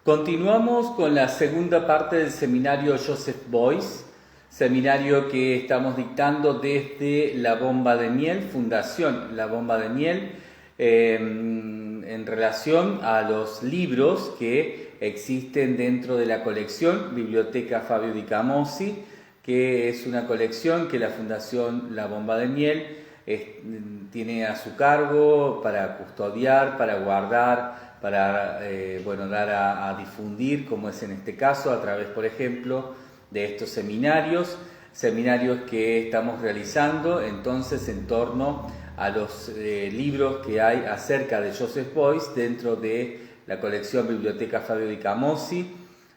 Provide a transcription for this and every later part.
Continuamos con la segunda parte del seminario Joseph Beuys, seminario que estamos dictando desde La Bomba de Miel, Fundación La Bomba de Miel, en relación a los libros que existen dentro de la colección Biblioteca Fabio Di Camossi, que es una colección que la Fundación La Bomba de Miel tiene a su cargo para custodiar, para guardar, para dar a difundir, como es en este caso, a través, por ejemplo, de estos seminarios que estamos realizando entonces en torno a los libros que hay acerca de Joseph Beuys dentro de la colección Biblioteca Fabio Di Camossi,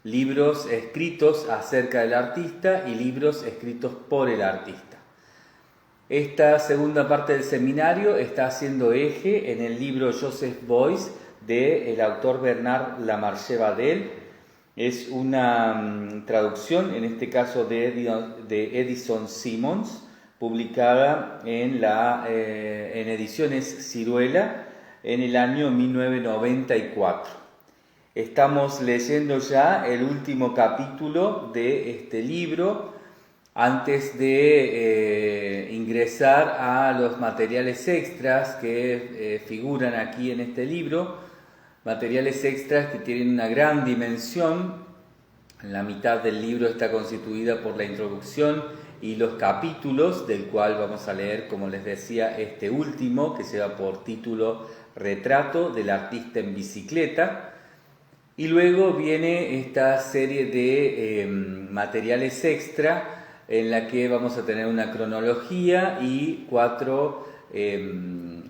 libros escritos acerca del artista y libros escritos por el artista. Esta segunda parte del seminario está haciendo eje en el libro Joseph Beuys del autor Bernard Lamarche-Badel. Es una traducción, en este caso de Edison Simons, publicada en Ediciones Ciruela en el año 1994. Estamos leyendo ya el último capítulo de este libro antes de ingresar a los materiales extras que figuran aquí en este libro. Materiales extras que tienen una gran dimensión. La mitad del libro está constituida por la introducción y los capítulos, del cual vamos a leer, como les decía, este último, que lleva por título Retrato del artista en bicicleta. Y luego viene esta serie de materiales extra en la que vamos a tener una cronología y 4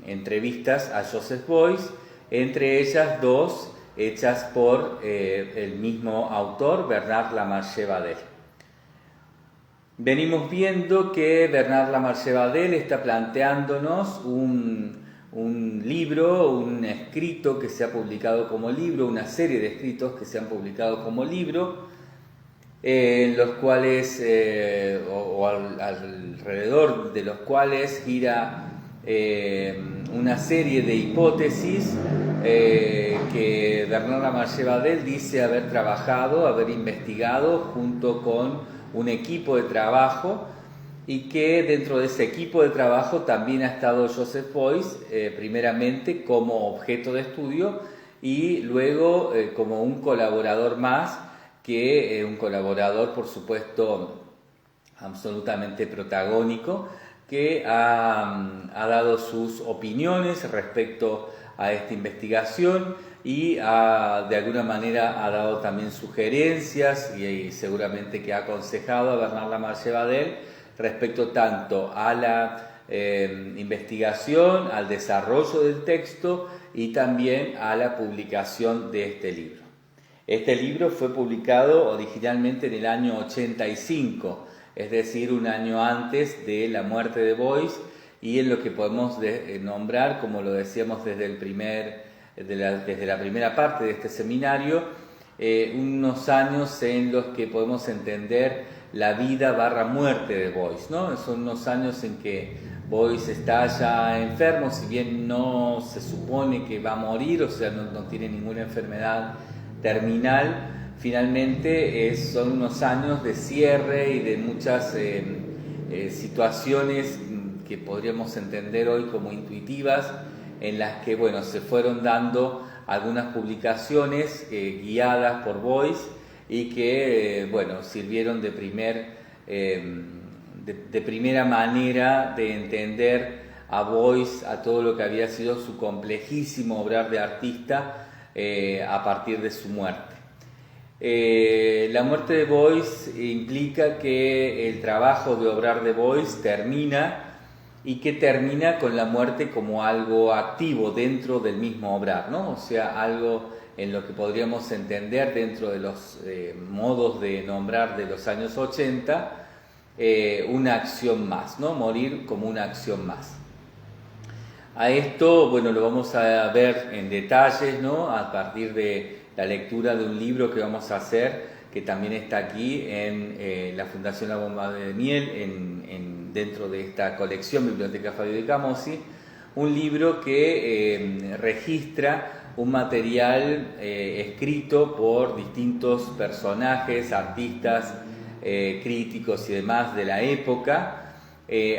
entrevistas a Joseph Beuys, entre ellas 2 hechas por el mismo autor, Bernard Lamarche-Badel. Venimos viendo que Bernard Lamarche-Badel está planteándonos un libro, un escrito que se ha publicado como libro, una serie de escritos que se han publicado como libro, en los cuales, alrededor de los cuales gira una serie de hipótesis que Bernard Lamarche-Badel dice haber trabajado, haber investigado junto con un equipo de trabajo, y que dentro de ese equipo de trabajo también ha estado Joseph Beuys, primeramente como objeto de estudio y luego como un colaborador más, que un colaborador, por supuesto, absolutamente protagónico, que ha dado sus opiniones respecto a esta investigación y de alguna manera ha dado también sugerencias y seguramente que ha aconsejado a Bernard Lamarche-Badel respecto tanto a la investigación, al desarrollo del texto y también a la publicación de este libro. Este libro fue publicado originalmente en el año 85, es decir, un año antes de la muerte de Beuys, y en lo que podemos nombrar, como lo decíamos desde la primera parte de este seminario, unos años en los que podemos entender la vida / muerte de Beuys, ¿no? Son unos años en que Beuys está ya enfermo, si bien no se supone que va a morir, o sea, no tiene ninguna enfermedad terminal. Finalmente son unos años de cierre y de muchas situaciones que podríamos entender hoy como intuitivas, en las que se fueron dando algunas publicaciones guiadas por Beuys y que sirvieron de primera manera de entender a Beuys, a todo lo que había sido su complejísimo obrar de artista a partir de su muerte. La muerte de Beuys implica que el trabajo de obrar de Beuys termina, y que termina con la muerte como algo activo dentro del mismo obrar, ¿no? O sea, algo en lo que podríamos entender dentro de los modos de nombrar de los años 80, una acción más, ¿no? Morir como una acción más. A esto, lo vamos a ver en detalles, ¿no? A partir de la lectura de un libro que vamos a hacer, que también está aquí en la Fundación La Bomba de Miel, dentro de esta colección Biblioteca Fabio Di Camossi, un libro que registra un material escrito por distintos personajes, artistas, críticos y demás de la época,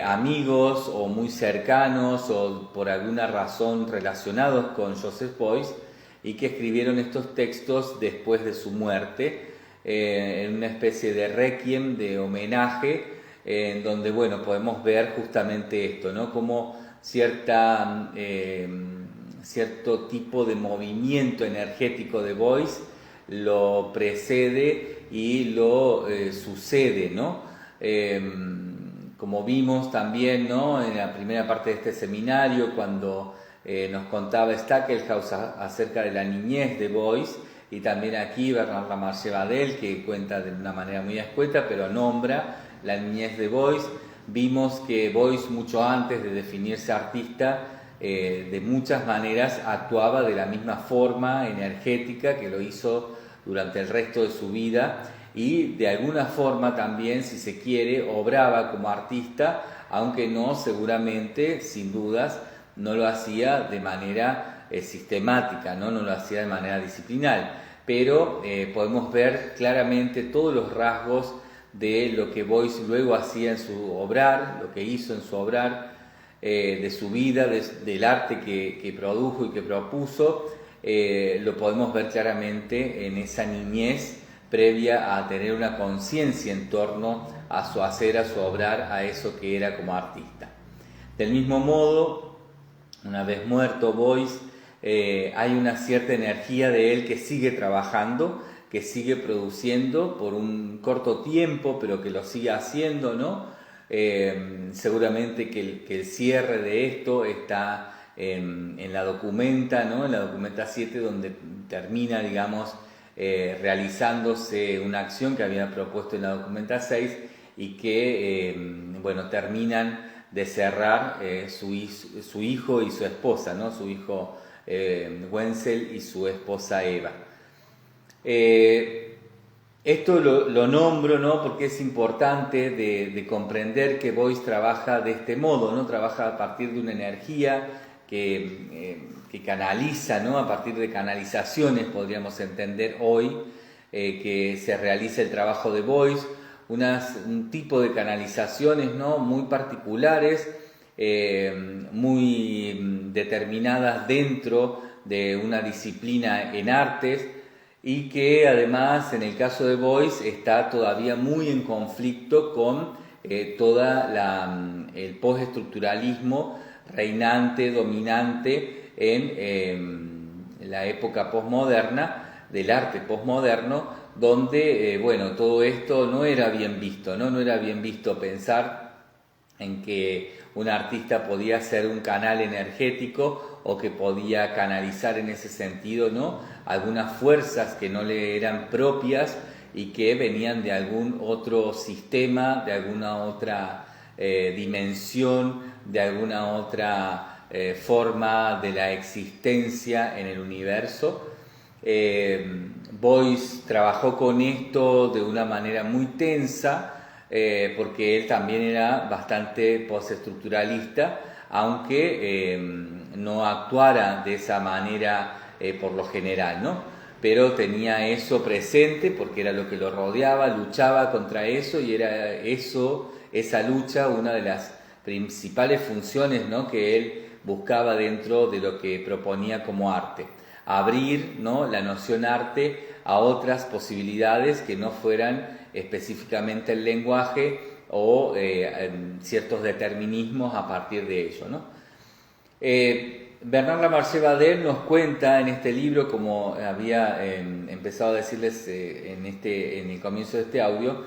amigos o muy cercanos o por alguna razón relacionados con Joseph Beuys, y que escribieron estos textos después de su muerte, en una especie de requiem, de homenaje, en donde, bueno, podemos ver justamente esto, ¿no? Como cierto tipo de movimiento energético de Beuys lo precede y lo sucede, ¿no? Como vimos también, ¿no?, en la primera parte de este seminario, cuando nos contaba Stackelhaus acerca de la niñez de Beuys, y también aquí Bernard Lamarche-Vadel, que cuenta de una manera muy escueta, pero nombra la niñez de Beuys. Vimos que Beuys, mucho antes de definirse artista, de muchas maneras actuaba de la misma forma energética que lo hizo durante el resto de su vida, y de alguna forma también, si se quiere, obraba como artista, aunque no, seguramente, sin dudas, no lo hacía de manera sistemática, ¿no? No lo hacía de manera disciplinar, pero podemos ver claramente todos los rasgos de lo que Beuys luego hacía en su obrar, lo que hizo en su obrar, de su vida, del arte que produjo y que propuso. Lo podemos ver claramente en esa niñez previa a tener una conciencia en torno a su hacer, a su obrar, a eso que era como artista. Del mismo modo, una vez muerto Beuys, hay una cierta energía de él que sigue trabajando, que sigue produciendo por un corto tiempo, pero que lo sigue haciendo, ¿no? Seguramente que el cierre de esto está en la documenta, ¿no? En la documenta 7, donde termina, digamos, realizándose una acción que había propuesto en la documenta 6, y que, bueno, terminan de cerrar su hijo y su esposa, ¿no? Su hijo Wenzel y su esposa Eva. Esto lo nombro, ¿no?, porque es importante de comprender que Beuys trabaja de este modo, ¿no? Trabaja a partir de una energía que canaliza, ¿no? A partir de canalizaciones, podríamos entender hoy, que se realiza el trabajo de Beuys, un tipo de canalizaciones, ¿no?, muy particulares, muy determinadas dentro de una disciplina en artes, y que además en el caso de Beuys está todavía muy en conflicto con el postestructuralismo reinante, dominante en la época posmoderna, del arte posmoderno, donde bueno, todo esto no era bien visto, ¿no? No era bien visto pensar en que un artista podía ser un canal energético, o que podía canalizar en ese sentido, ¿no?, algunas fuerzas que no le eran propias y que venían de algún otro sistema, de alguna otra dimensión, de alguna otra forma de la existencia en el universo. Beuys trabajó con esto de una manera muy tensa, porque él también era bastante postestructuralista, aunque no actuara de esa manera por lo general, ¿no? Pero tenía eso presente porque era lo que lo rodeaba, luchaba contra eso, y era esa lucha, una de las principales funciones, ¿no?, que él buscaba dentro de lo que proponía como arte. Abrir, ¿no?, la noción arte a otras posibilidades que no fueran específicamente el lenguaje o ciertos determinismos a partir de ello, ¿no? Bernard Lamarche-Vadel nos cuenta en este libro, como había empezado a decirles en el comienzo de este audio,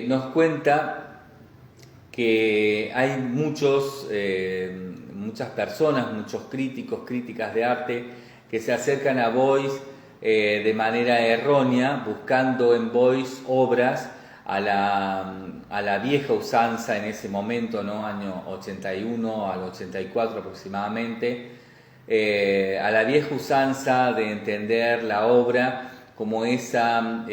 nos cuenta que hay muchas personas, muchos críticos, críticas de arte, que se acercan a Beuys de manera errónea, buscando en Beuys obras a la vieja usanza en ese momento, ¿no?, año 81 al 84 aproximadamente, a la vieja usanza de entender la obra como esa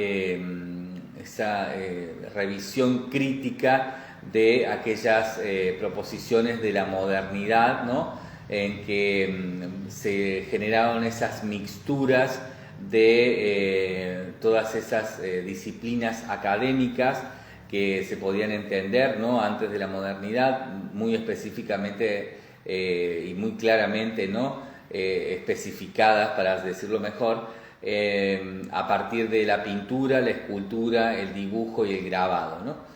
revisión crítica de aquellas proposiciones de la modernidad, ¿no?, en que se generaron esas mixturas de todas esas disciplinas académicas que se podían entender, ¿no?, antes de la modernidad, muy específicamente y muy claramente, ¿no?, especificadas, para decirlo mejor, a partir de la pintura, la escultura, el dibujo y el grabado, ¿no?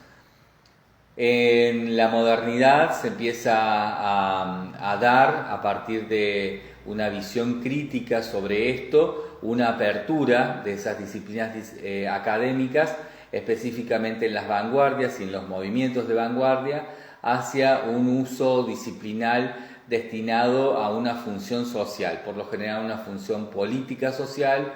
En la modernidad se empieza a dar, a partir de una visión crítica sobre esto, una apertura de esas disciplinas académicas, específicamente en las vanguardias y en los movimientos de vanguardia, hacia un uso disciplinar destinado a una función social, por lo general una función política social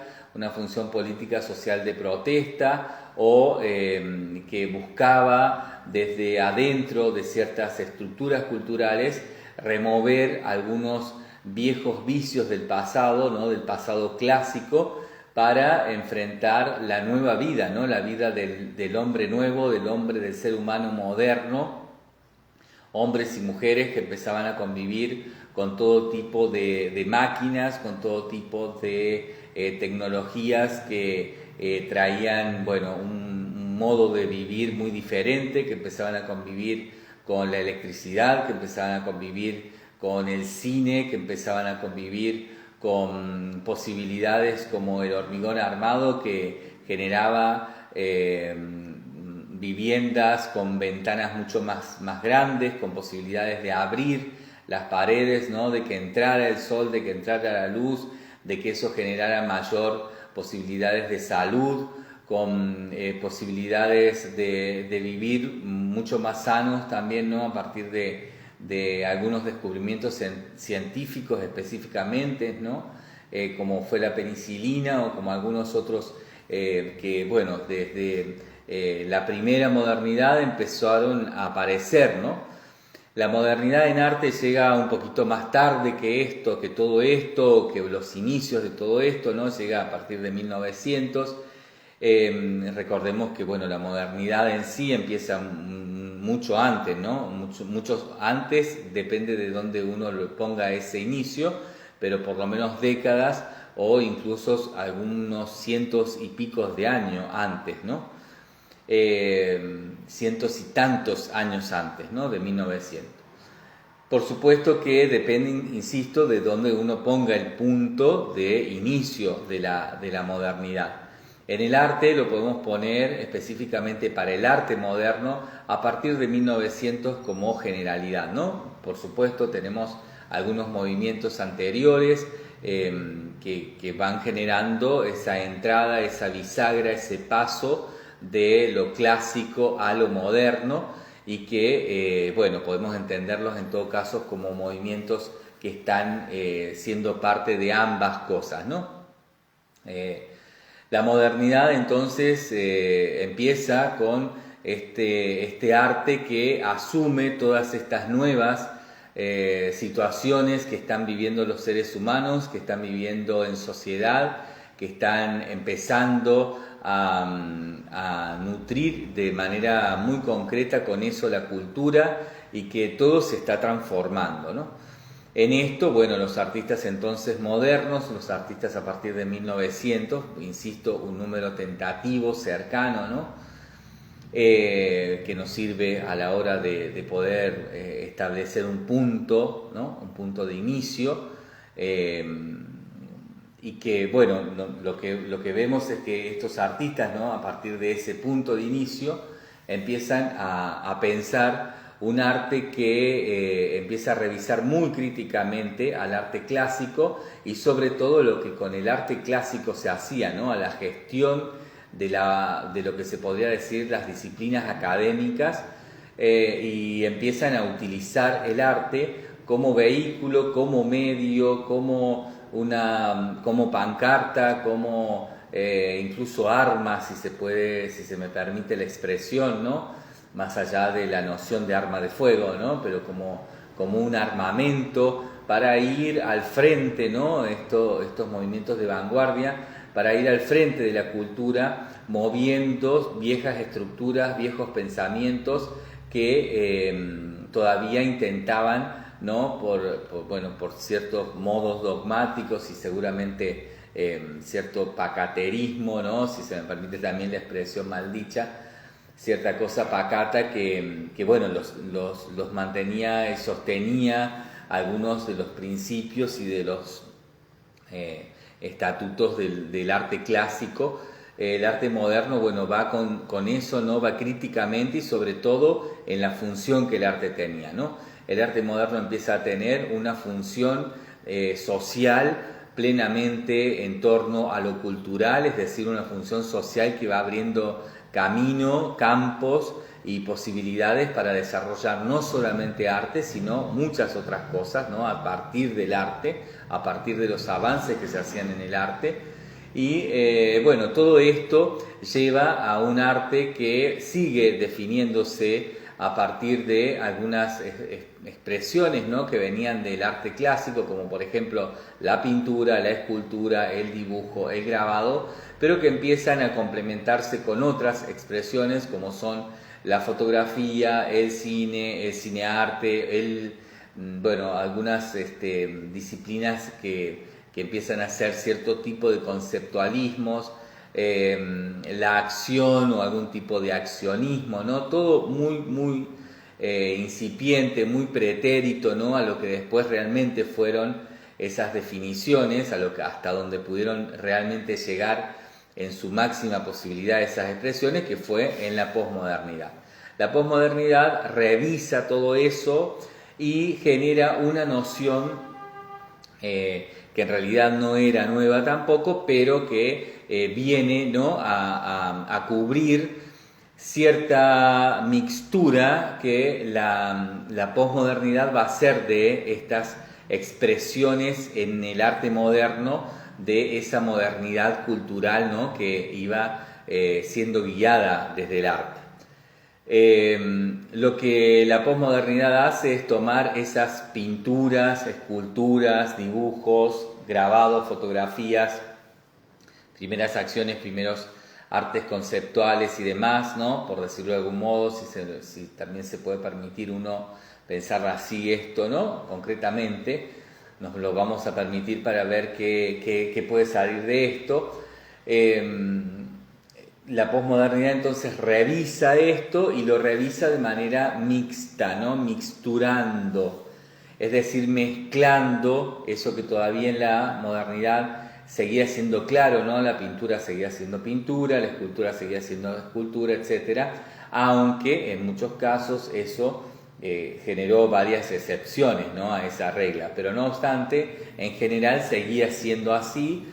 de protesta, o que buscaba desde adentro de ciertas estructuras culturales remover algunos viejos vicios del pasado, ¿no?, del pasado clásico, para enfrentar la nueva vida, ¿no?, la vida del hombre nuevo, del ser humano moderno, hombres y mujeres que empezaban a convivir con todo tipo de máquinas, con todo tipo de tecnologías que traían, bueno, un modo de vivir muy diferente, que empezaban a convivir con la electricidad, que empezaban a convivir con el cine, que empezaban a convivir con posibilidades como el hormigón armado, que generaba viviendas con ventanas mucho más grandes, con posibilidades de abrir las paredes, ¿no?, de que entrara el sol, de que entrara la luz, de que eso generara mayor posibilidades de salud, con posibilidades de vivir mucho más sanos también, ¿no?, a partir de algunos descubrimientos científicos específicamente, ¿no?, como fue la penicilina, o como algunos otros que, bueno, desde la primera modernidad empezaron a aparecer, ¿no? La modernidad en arte llega un poquito más tarde que todo esto, que los inicios de todo esto, ¿no? Llega a partir de 1900. Recordemos que, bueno, la modernidad en sí empieza mucho antes, ¿no? Mucho antes, depende de dónde uno le ponga ese inicio, pero por lo menos décadas o incluso algunos cientos y picos de años antes, ¿no? Cientos y tantos años antes, ¿no?, de 1900. Por supuesto que depende, insisto, de dónde uno ponga el punto de inicio de la modernidad. En el arte lo podemos poner específicamente para el arte moderno a partir de 1900 como generalidad, ¿no? Por supuesto tenemos algunos movimientos anteriores que van generando esa entrada, esa bisagra, ese paso de lo clásico a lo moderno, y que, bueno, podemos entenderlos en todo caso como movimientos que están siendo parte de ambas cosas, ¿no? La modernidad entonces empieza con este arte que asume todas estas nuevas situaciones que están viviendo los seres humanos, que están viviendo en sociedad, que están empezando a nutrir de manera muy concreta con eso la cultura, y que todo se está transformando, ¿no? En esto, bueno, los artistas entonces modernos, los artistas a partir de 1900, insisto, un número tentativo, cercano, ¿no?, que nos sirve a la hora de poder establecer un punto, ¿no?, un punto de inicio, y que, bueno, lo que vemos es que estos artistas, ¿no?, a partir de ese punto de inicio empiezan a pensar un arte que empieza a revisar muy críticamente al arte clásico, y sobre todo lo que con el arte clásico se hacía, ¿no?, a la gestión de lo que se podría decir las disciplinas académicas, y empiezan a utilizar el arte como vehículo, como medio, como pancarta, como incluso arma, si se me permite la expresión, ¿no?, más allá de la noción de arma de fuego, ¿no?, pero como un armamento para ir al frente, ¿no?, estos movimientos de vanguardia, para ir al frente de la cultura, moviendo viejas estructuras, viejos pensamientos que todavía intentaban ¿no? Por ciertos modos dogmáticos y seguramente cierto pacaterismo, ¿no? Si se me permite también la expresión maldicha, cierta cosa pacata que bueno, los mantenía y sostenía algunos de los principios y de los estatutos del arte clásico. El arte moderno, bueno, va con eso, ¿no? Va críticamente y sobre todo en la función que el arte tenía, ¿no? El arte moderno empieza a tener una función social plenamente en torno a lo cultural, es decir, una función social que va abriendo camino, campos y posibilidades para desarrollar no solamente arte, sino muchas otras cosas, ¿no? A partir del arte, a partir de los avances que se hacían en el arte. Y bueno, todo esto lleva a un arte que sigue definiéndose a partir de algunas expresiones, ¿no? Que venían del arte clásico, como por ejemplo la pintura, la escultura, el dibujo, el grabado, pero que empiezan a complementarse con otras expresiones como son la fotografía, el cinearte, bueno, algunas disciplinas que empiezan a hacer cierto tipo de conceptualismos, la acción o algún tipo de accionismo, ¿no? Todo muy incipiente, muy pretérito, ¿no? A lo que después realmente fueron esas definiciones, hasta donde pudieron realmente llegar en su máxima posibilidad esas expresiones, que fue en la posmodernidad. La posmodernidad revisa todo eso y genera una noción que en realidad no era nueva tampoco, pero que viene, ¿no? a cubrir cierta mixtura que la posmodernidad va a hacer de estas expresiones en el arte moderno, de esa modernidad cultural, ¿no? Que iba siendo guiada desde el arte. Lo que la posmodernidad hace es tomar esas pinturas, esculturas, dibujos, grabados, fotografías, primeras acciones, primeros artes conceptuales y demás, ¿no? Por decirlo de algún modo, si también se puede permitir uno pensar así esto, ¿no? Concretamente, nos lo vamos a permitir para ver qué puede salir de esto. La posmodernidad entonces revisa esto y lo revisa de manera mixta, ¿no? Mixturando, es decir, mezclando eso que todavía en la modernidad seguía siendo claro, ¿no? La pintura seguía siendo pintura, la escultura seguía siendo escultura, etcétera, aunque en muchos casos eso generó varias excepciones, ¿no? A esa regla, pero no obstante, en general seguía siendo así.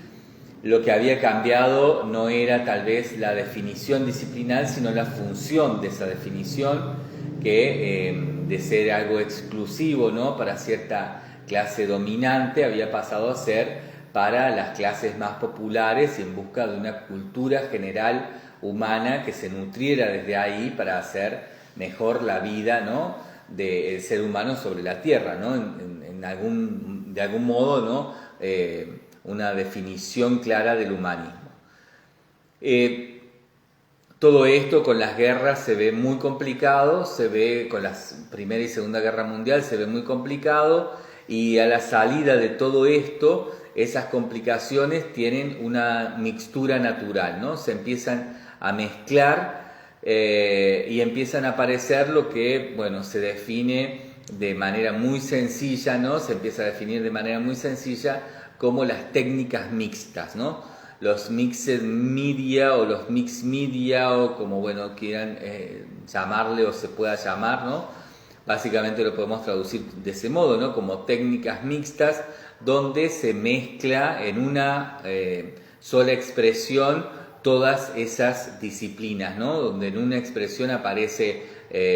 Lo que había cambiado no era tal vez la definición disciplinar, sino la función de esa definición, que de ser algo exclusivo, ¿no? Para cierta clase dominante, había pasado a ser para las clases más populares y en busca de una cultura general humana que se nutriera desde ahí para hacer mejor la vida, ¿no? Del ser humano sobre la tierra, ¿no? De algún modo, ¿no? Una definición clara del humanismo. Todo esto con las guerras se ve muy complicado, se ve con la Primera y Segunda Guerra Mundial se ve muy complicado, y a la salida de todo esto, esas complicaciones tienen una mixtura natural, ¿no? Se empiezan a mezclar y empiezan a aparecer lo que, bueno, se define de manera muy sencilla, ¿no? Se empieza a definir de manera muy sencilla como las técnicas mixtas, ¿no? Los mixed media o los mixed media, o como bueno quieran llamarle o se pueda llamar, ¿no? Básicamente lo podemos traducir de ese modo, ¿no? Como técnicas mixtas, donde se mezcla en una sola expresión todas esas disciplinas, ¿no? Donde en una expresión aparece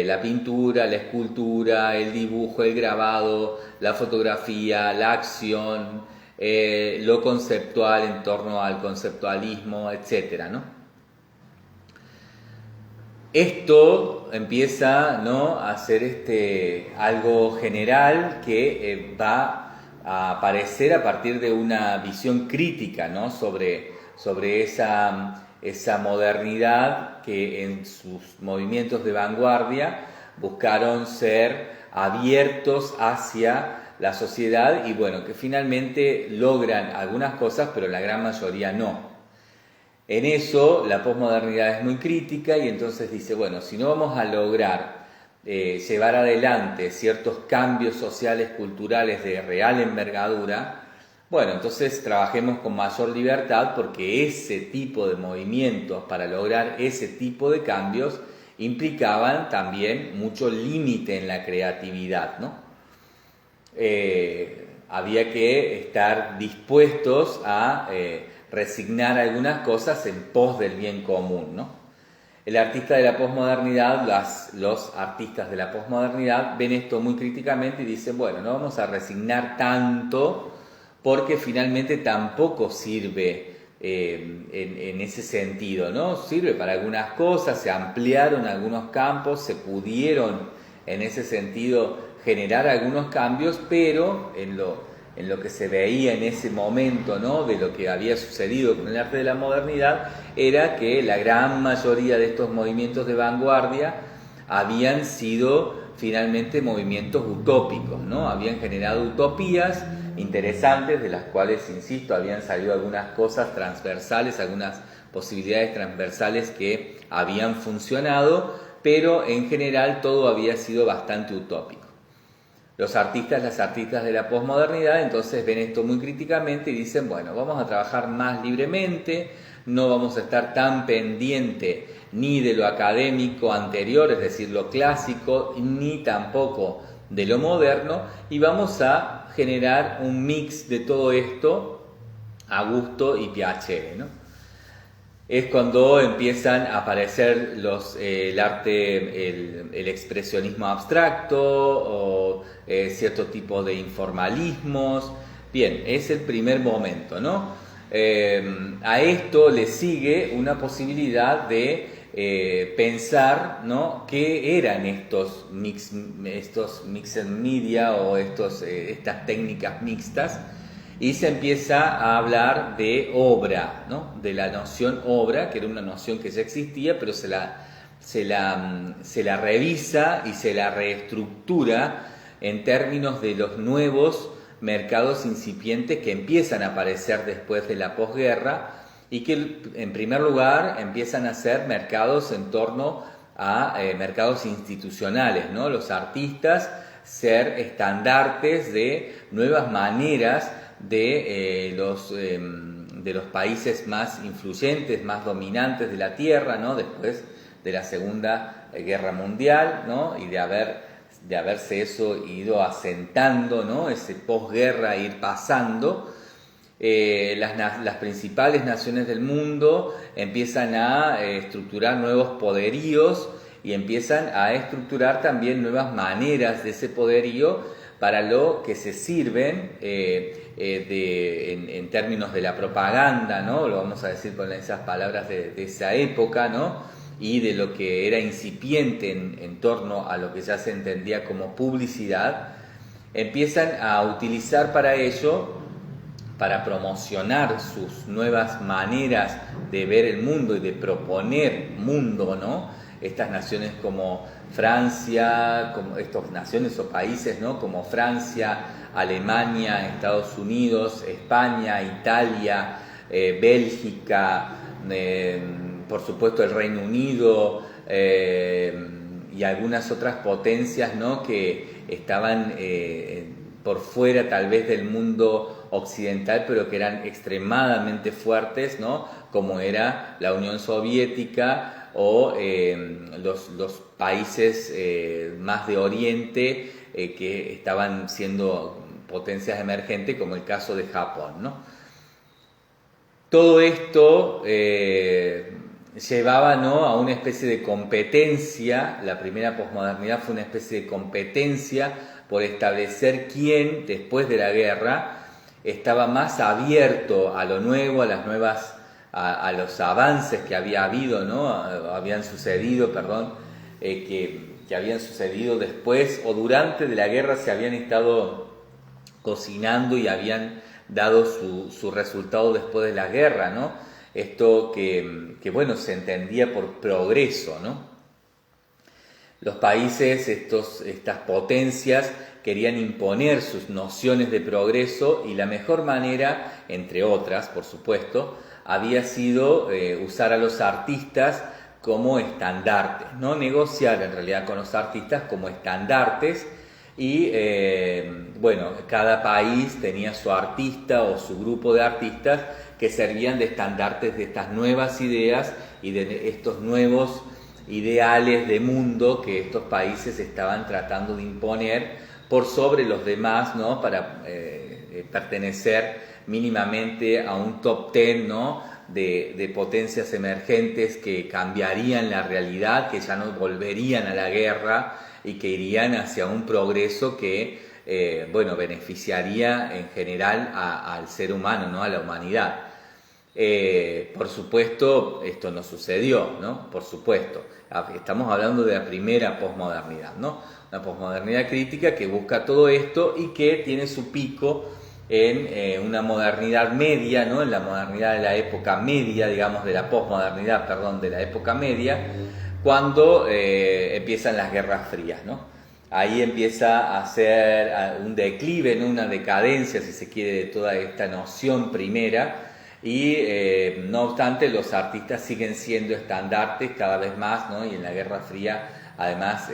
la pintura, la escultura, el dibujo, el grabado, la fotografía, la acción, lo conceptual en torno al conceptualismo, etcétera, ¿no? Esto empieza, ¿no? A ser algo general que va a aparecer a partir de una visión crítica, ¿no? sobre esa modernidad que en sus movimientos de vanguardia buscaron ser abiertos hacia la sociedad y bueno, que finalmente logran algunas cosas, pero la gran mayoría no. En eso la posmodernidad es muy crítica y entonces dice, bueno, si no vamos a lograr llevar adelante ciertos cambios sociales, culturales de real envergadura, bueno, entonces trabajemos con mayor libertad porque ese tipo de movimientos para lograr ese tipo de cambios implicaban también mucho límite en la creatividad, ¿no? Había que estar dispuestos a resignar algunas cosas en pos del bien común, ¿no? El artista de la posmodernidad, los artistas de la posmodernidad ven esto muy críticamente y dicen, bueno, no vamos a resignar tanto porque finalmente tampoco sirve en ese sentido, ¿no? Sirve para algunas cosas, se ampliaron algunos campos, se pudieron en ese sentido generar algunos cambios, pero en lo que se veía en ese momento, ¿no? De lo que había sucedido con el arte de la modernidad, era que la gran mayoría de estos movimientos de vanguardia habían sido finalmente movimientos utópicos, ¿no? Habían generado utopías interesantes, de las cuales, insisto, habían salido algunas cosas transversales, algunas posibilidades transversales que habían funcionado, pero en general todo había sido bastante utópico. Los artistas, las artistas de la posmodernidad entonces ven esto muy críticamente y dicen, bueno, vamos a trabajar más libremente, no vamos a estar tan pendiente ni de lo académico anterior, es decir, lo clásico, ni tampoco de lo moderno, y vamos a generar un mix de todo esto a gusto y piacere, ¿no? Es cuando empiezan a aparecer el arte, el expresionismo abstracto o cierto tipo de informalismos. Bien, es el primer momento, ¿no? A esto le sigue una posibilidad de pensar, ¿no? ¿Qué eran estos mixed media o estas técnicas mixtas? Y se empieza a hablar de obra, ¿no? De la noción obra, que era una noción que ya existía, pero se la revisa y se la reestructura en términos de los nuevos mercados incipientes que empiezan a aparecer después de la posguerra y que en primer lugar empiezan a ser mercados en torno a mercados institucionales, ¿no? Los artistas ser estandartes de nuevas maneras de los países más influyentes, más dominantes de la Tierra, ¿no? Después de la Segunda Guerra Mundial, ¿no? Y de haberse eso ido asentando, ¿no? Ese posguerra ir pasando, las principales naciones del mundo empiezan a estructurar nuevos poderíos y empiezan a estructurar también nuevas maneras de ese poderío para lo que se sirven en términos de la propaganda, ¿no? Lo vamos a decir con esas palabras de esa época, ¿no? Y de lo que era incipiente en torno a lo que ya se entendía como publicidad, empiezan a utilizar para ello, para promocionar sus nuevas maneras de ver el mundo y de proponer mundo, ¿no? Estas naciones como Francia, como estas naciones o países, ¿no? Como Francia, Alemania, Estados Unidos, España, Italia, Bélgica, por supuesto el Reino Unido y algunas otras potencias, ¿no? Que estaban por fuera tal vez del mundo occidental, pero que eran extremadamente fuertes, ¿no? Como era la Unión Soviética o los países más de Oriente que estaban siendo potencias emergentes, como el caso de Japón, ¿no? Todo esto llevaba, ¿no? A una especie de competencia. La primera posmodernidad fue una especie de competencia por establecer quién, después de la guerra, estaba más abierto a lo nuevo, a las nuevas, a los avances que había habido, ¿no? Habían sucedido, que habían sucedido después o durante de la guerra, se habían estado cocinando y habían dado su resultado después de la guerra, ¿no? Esto que bueno, se entendía por progreso, ¿no? Los países, estas potencias, querían imponer sus nociones de progreso y la mejor manera, entre otras, por supuesto, había sido usar a los artistas como estandartes, no negociar en realidad con los artistas como estandartes y bueno, cada país tenía su artista o su grupo de artistas que servían de estandartes de estas nuevas ideas y de estos nuevos ideales de mundo que estos países estaban tratando de imponer por sobre los demás, ¿no? Para pertenecer mínimamente a un top 10, ¿no? de potencias emergentes que cambiarían la realidad, que ya no volverían a la guerra y que irían hacia un progreso que bueno, beneficiaría en general al ser humano, ¿no? A la humanidad. Por supuesto, esto no sucedió, ¿no? Por supuesto. Estamos hablando de la primera posmodernidad, ¿no? Una posmodernidad crítica que busca todo esto y que tiene su pico en una modernidad media, ¿no? En la modernidad de la época media, digamos, de la posmodernidad, perdón, de la época media, cuando empiezan las guerras frías, ¿no? Ahí empieza a ser un declive, ¿no? Una decadencia, si se quiere, de toda esta noción primera. Y no obstante, los artistas siguen siendo estandartes cada vez más, ¿no? Y en la Guerra Fría, además,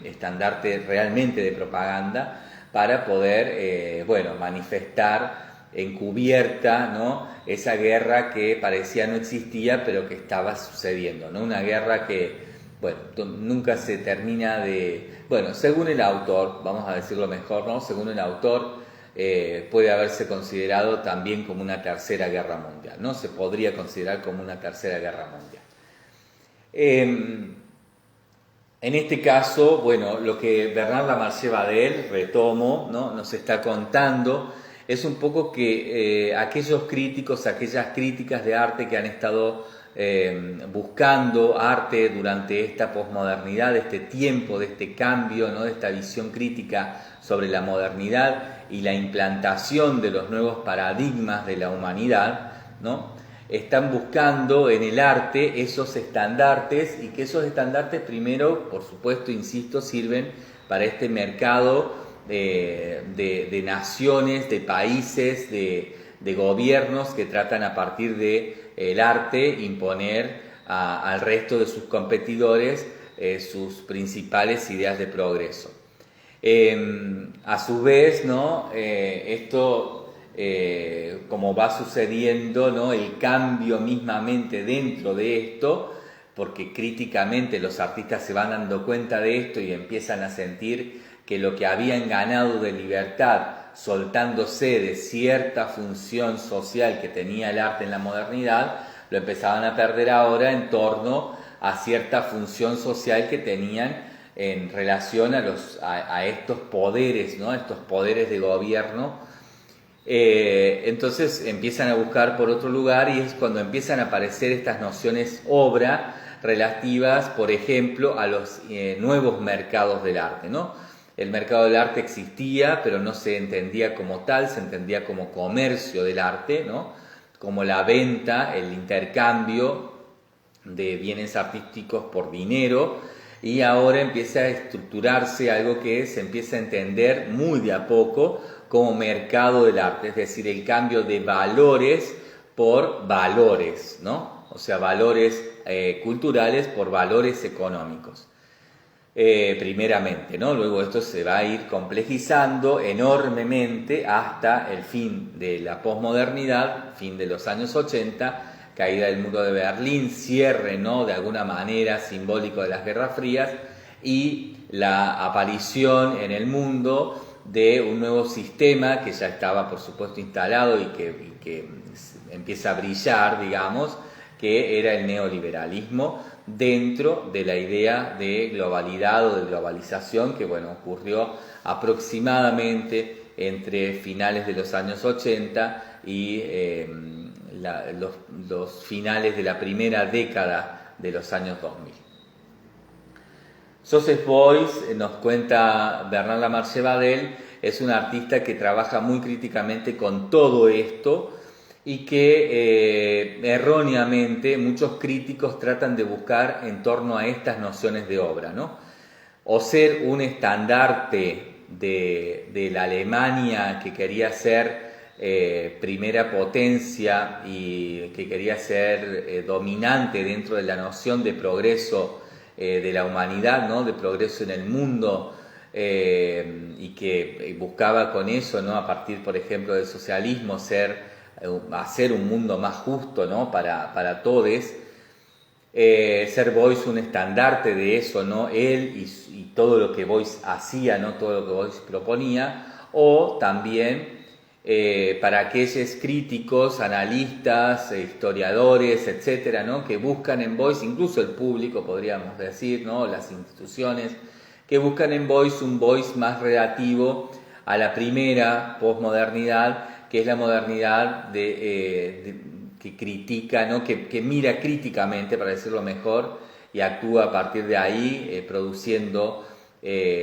estandartes realmente de propaganda para poder, bueno, manifestar encubierta, ¿no? Esa guerra que parecía no existía, pero que estaba sucediendo, ¿no? Una guerra que, bueno, nunca se termina de... Bueno, según el autor, vamos a decirlo mejor, ¿no? Según el autor, puede haberse considerado también como una tercera guerra mundial, ¿no? Se podría considerar como una tercera guerra mundial. En este caso, bueno, lo que Bernard Lamarche Badel, retomo, ¿no? Nos está contando es un poco que aquellos críticos, aquellas críticas de arte que han estado buscando arte durante esta posmodernidad, de este tiempo, de este cambio, ¿no? De esta visión crítica sobre la modernidad y la implantación de los nuevos paradigmas de la humanidad, ¿no? Están buscando en el arte esos estandartes y que esos estandartes primero, por supuesto, insisto, sirven para este mercado de naciones, de países, de gobiernos que tratan a partir del arte imponer al resto de sus competidores sus principales ideas de progreso. A su vez, ¿no? Esto, como va sucediendo, ¿no? El cambio mismamente dentro de esto, porque críticamente los artistas se van dando cuenta de esto y empiezan a sentir que lo que habían ganado de libertad, soltándose de cierta función social que tenía el arte en la modernidad, lo empezaban a perder ahora en torno a cierta función social que tenían en relación a estos poderes, ¿no? Estos poderes de gobierno. Entonces empiezan a buscar por otro lugar y es cuando empiezan a aparecer estas nociones obra relativas, por ejemplo, a los nuevos mercados del arte, ¿no? El mercado del arte existía, pero no se entendía como tal, se entendía como comercio del arte, ¿no? Como la venta, el intercambio de bienes artísticos por dinero, y ahora empieza a estructurarse algo que se empieza a entender muy de a poco como mercado del arte, es decir, el cambio de valores por valores, ¿no? O sea, valores culturales por valores económicos. Primeramente, ¿no? Luego esto se va a ir complejizando enormemente hasta el fin de la posmodernidad, fin de los años 80, caída del muro de Berlín, cierre, ¿no? De alguna manera simbólico de las Guerras Frías y la aparición en el mundo de un nuevo sistema que ya estaba, por supuesto, instalado y que empieza a brillar, digamos, que era el neoliberalismo dentro de la idea de globalidad o de globalización que, bueno, ocurrió aproximadamente entre finales de los años 80 y los finales de la primera década de los años 2000. Joseph Beuys, nos cuenta Bernard Lamarche Badel, es un artista que trabaja muy críticamente con todo esto y que erróneamente muchos críticos tratan de buscar en torno a estas nociones de obra, ¿no? o ser un estandarte de la Alemania que quería ser primera potencia y que quería ser dominante dentro de la noción de progreso de la humanidad, ¿no? De progreso en el mundo, y que buscaba con eso, ¿no? A partir, por ejemplo, del socialismo, hacer un mundo más justo, ¿no? para todos. Ser Beuys un estandarte de eso, ¿no? Él y todo lo que Beuys hacía, ¿no? Todo lo que Beuys proponía, o también para aquellos críticos, analistas, historiadores, etcétera, ¿no? Que buscan en Beuys, incluso el público, podríamos decir, ¿no? Las instituciones, que buscan en Beuys un Beuys más relativo a la primera posmodernidad, que es la modernidad que critica, ¿no? que mira críticamente, para decirlo mejor, y actúa a partir de ahí, produciendo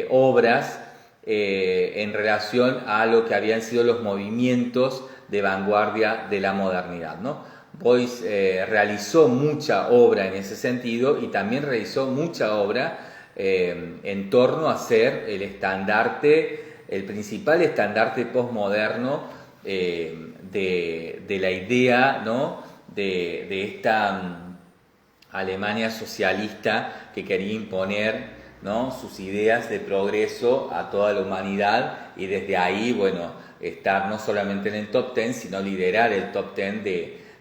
obras en relación a lo que habían sido los movimientos de vanguardia de la modernidad, ¿no? Beuys realizó mucha obra en ese sentido y también realizó mucha obra en torno a ser el principal estandarte posmoderno de la idea, ¿no? de esta Alemania socialista que quería imponer, ¿no? sus ideas de progreso a toda la humanidad, y desde ahí, bueno, estar no solamente en el top 10, sino liderar el top 10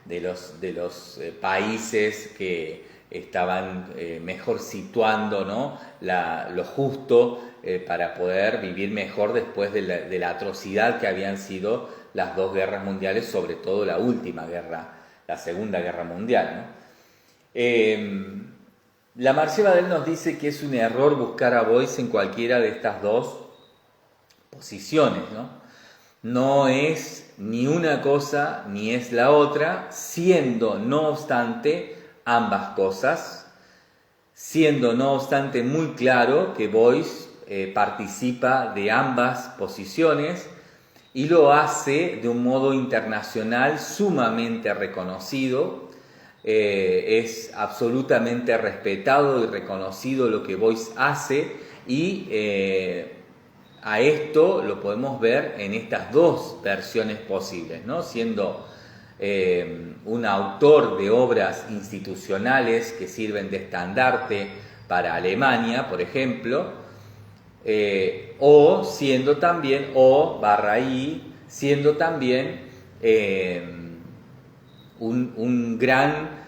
de los países que estaban mejor situando, ¿no? lo justo para poder vivir mejor después de la atrocidad que habían sido las dos guerras mundiales, sobre todo la última guerra, la Segunda Guerra Mundial, ¿no? La Marché-Vadel nos dice que es un error buscar a Beuys en cualquiera de estas dos posiciones, ¿no? No es ni una cosa ni es la otra, siendo no obstante ambas cosas, siendo no obstante muy claro que Beuys participa de ambas posiciones y lo hace de un modo internacional sumamente reconocido. Es absolutamente respetado y reconocido lo que Beuys hace, y a esto lo podemos ver en estas dos versiones posibles, ¿no? Siendo un autor de obras institucionales que sirven de estandarte para Alemania, por ejemplo, o siendo también, siendo también un gran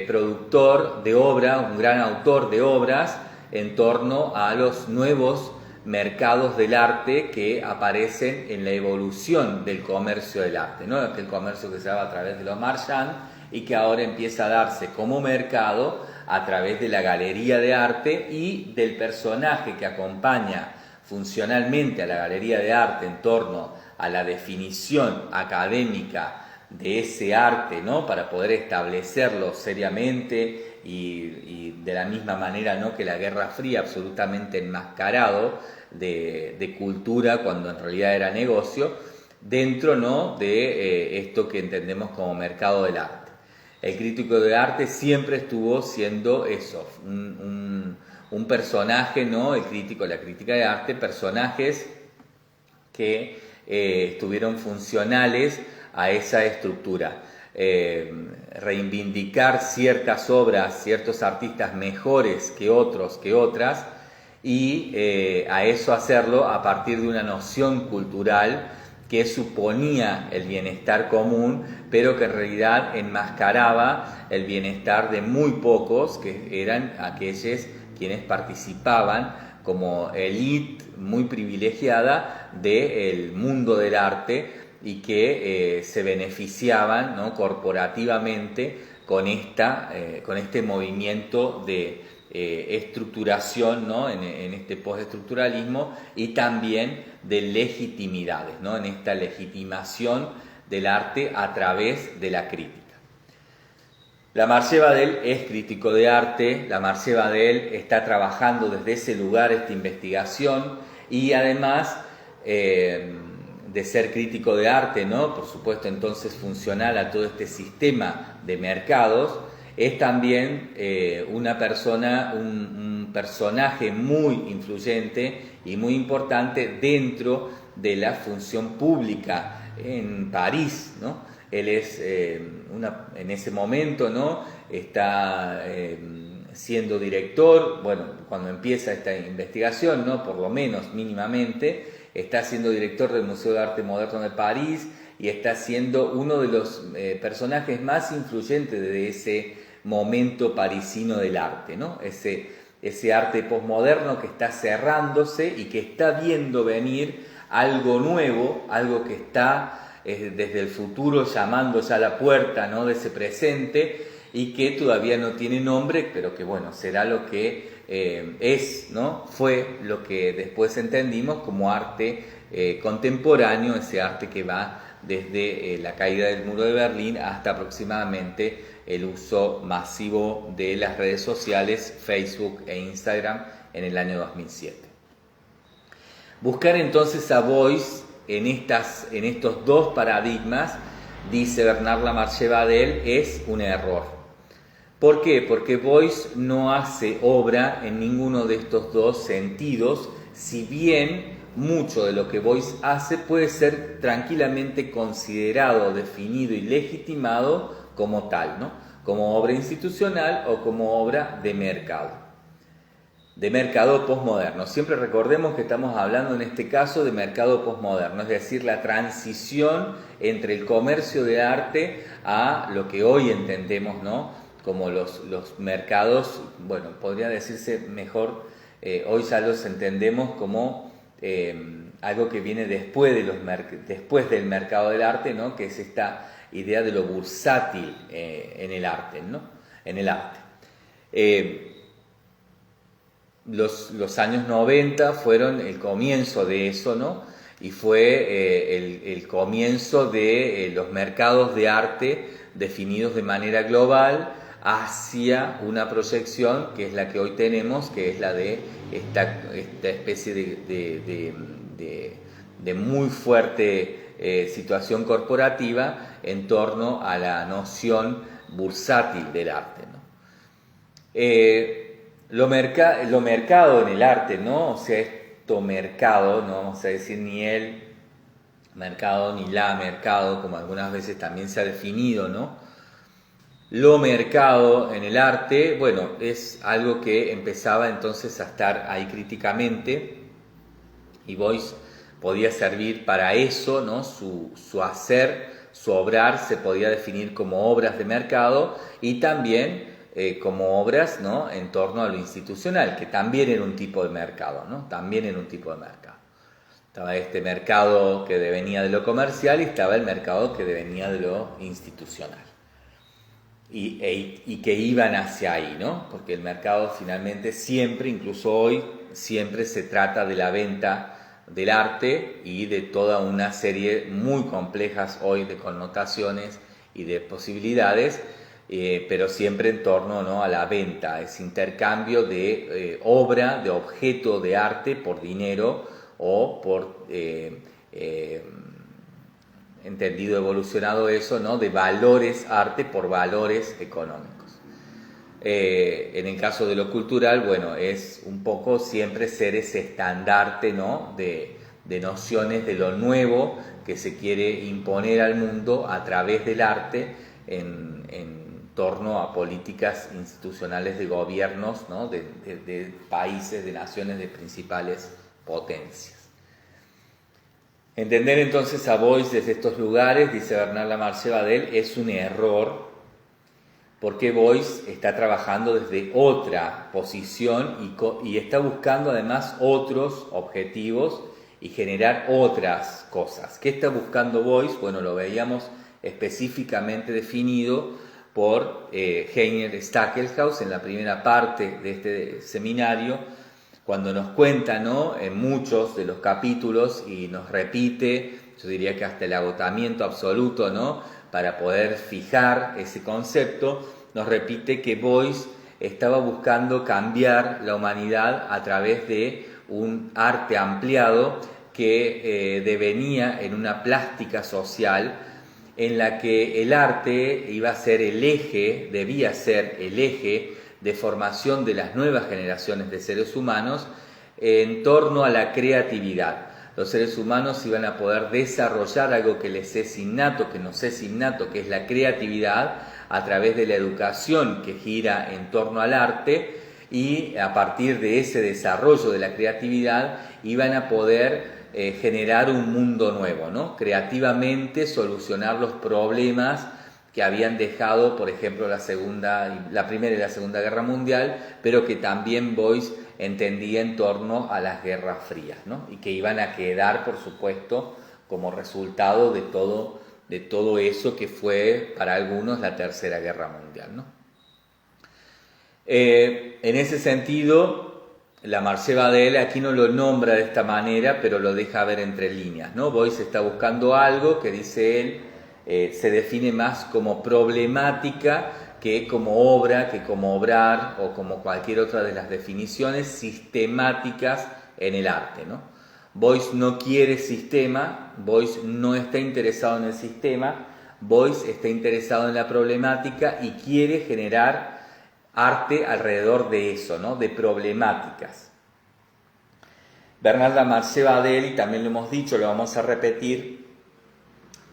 productor de obra, un gran autor de obras en torno a los nuevos mercados del arte que aparecen en la evolución del comercio del arte, ¿no? Aquel comercio que se daba a través de los marchands y que ahora empieza a darse como mercado a través de la galería de arte y del personaje que acompaña funcionalmente a la galería de arte en torno a la definición académica de ese arte, ¿no? Para poder establecerlo seriamente y de la misma manera, ¿no? que la Guerra Fría, absolutamente enmascarado de cultura cuando en realidad era negocio, dentro, ¿no? de esto que entendemos como mercado del arte. El crítico de arte siempre estuvo siendo eso, un personaje, ¿no? El crítico, la crítica de arte, personajes que estuvieron funcionales a esa estructura. Reivindicar ciertas obras, ciertos artistas mejores que otros, que otras, y a eso hacerlo a partir de una noción cultural que suponía el bienestar común, pero que en realidad enmascaraba el bienestar de muy pocos, que eran aquellos quienes participaban como élite muy privilegiada del mundo del arte y que se beneficiaban, ¿no? corporativamente con este movimiento de estructuración, ¿no? en este postestructuralismo, y también de legitimidades, ¿no? en esta legitimación del arte a través de la crítica. La Marché-Vadel es crítico de arte, la Marché-Vadel está trabajando desde ese lugar esta investigación, y además de ser crítico de arte, ¿no? por supuesto entonces funcional a todo este sistema de mercados, es también una persona, un un personaje muy influyente y muy importante dentro de la función pública en París, ¿no? Él es, en ese momento, ¿no? Está siendo director, bueno, cuando empieza esta investigación, ¿no? Por lo menos mínimamente, está siendo director del Museo de Arte Moderno de París y está siendo uno de los personajes más influyentes de ese momento parisino del arte, ¿no? Ese arte posmoderno que está cerrándose y que está viendo venir algo nuevo, algo que está desde el futuro llamando ya a la puerta, ¿no? De ese presente, y que todavía no tiene nombre, pero que bueno, será lo que es, ¿no? Fue lo que después entendimos como arte contemporáneo, ese arte que va desde la caída del muro de Berlín hasta aproximadamente el uso masivo de las redes sociales, Facebook e Instagram, en el año 2007. Buscar entonces a Beuys en estos dos paradigmas, dice Bernard Lamarche-Badel, es un error. ¿Por qué? Porque Beuys no hace obra en ninguno de estos dos sentidos, si bien mucho de lo que Beuys hace puede ser tranquilamente considerado, definido y legitimado como tal, ¿no? Como obra institucional o como obra de mercado posmoderno. Siempre recordemos que estamos hablando en este caso de mercado posmoderno, es decir, la transición entre el comercio de arte a lo que hoy entendemos, ¿no? Como los mercados, bueno, podría decirse mejor, hoy ya los entendemos como algo que viene después del mercado del arte, ¿no? Que es esta idea de lo bursátil en el arte, ¿no? En el arte. Los años 90 fueron el comienzo de eso, ¿no? Y fue el comienzo de los mercados de arte definidos de manera global hacia una proyección que es la que hoy tenemos, que es la de esta especie de muy fuerte situación corporativa en torno a la noción bursátil del arte, ¿no? Lo mercado en el arte, ¿no? O sea, esto mercado, no vamos a decir ni el mercado ni la mercado, como algunas veces también se ha definido, ¿no? Lo mercado en el arte, bueno, es algo que empezaba entonces a estar ahí críticamente, y Beuys podía servir para eso, ¿no? Su hacer, su obrar se podía definir como obras de mercado y también como obras, ¿no? En torno a lo institucional, que también era un tipo de mercado, ¿no? También era un tipo de mercado. Estaba este mercado que devenía de lo comercial y estaba el mercado que devenía de lo institucional. Y que iban hacia ahí, ¿no? Porque el mercado finalmente siempre, incluso hoy, siempre se trata de la venta del arte y de toda una serie muy complejas hoy de connotaciones y de posibilidades, pero siempre en torno, ¿no? A la venta, ese intercambio de obra, de objeto de arte por dinero o por, entendido, evolucionado eso, ¿no? De valores arte por valores económicos. En el caso de lo cultural, bueno, es un poco siempre ser ese estandarte, ¿no? de nociones de lo nuevo que se quiere imponer al mundo a través del arte en torno a políticas institucionales de gobiernos, ¿no? de países, de naciones, de principales potencias. Entender entonces a Beuys desde estos lugares, dice Bernard Lamarche-Badel, es un error, porque Beuys está trabajando desde otra posición y está buscando además otros objetivos y generar otras cosas. ¿Qué está buscando Beuys? Bueno, lo veíamos específicamente definido por Heiner Stackelhaus en la primera parte de este seminario, cuando nos cuenta, ¿no? En muchos de los capítulos y nos repite, yo diría que hasta el agotamiento absoluto, ¿no? Para poder fijar ese concepto, nos repite que Beuys estaba buscando cambiar la humanidad a través de un arte ampliado que devenía en una plástica social en la que el arte iba a ser el eje, debía ser el eje de formación de las nuevas generaciones de seres humanos en torno a la creatividad. Los seres humanos iban a poder desarrollar algo que les es innato, que nos es innato, que es la creatividad, a través de la educación que gira en torno al arte, y a partir de ese desarrollo de la creatividad iban a poder generar un mundo nuevo, ¿no? Creativamente solucionar los problemas que habían dejado, por ejemplo, la Primera y la Segunda Guerra Mundial, pero que también Boyce entendía en torno a las guerras frías, ¿no? Y que iban a quedar, por supuesto, como resultado de todo eso que fue para algunos la Tercera Guerra Mundial, ¿no? En ese sentido, la Marché Badel aquí no lo nombra de esta manera, pero lo deja ver entre líneas, ¿no? Boyce está buscando algo que, dice él, se define más como problemática que como obra, que como obrar o como cualquier otra de las definiciones sistemáticas en el arte, ¿no? Boyce no quiere sistema, Boyce no está interesado en el sistema, Boyce está interesado en la problemática y quiere generar arte alrededor de eso, ¿no? De problemáticas. Bernard Lamarche Badel, y también lo hemos dicho, lo vamos a repetir,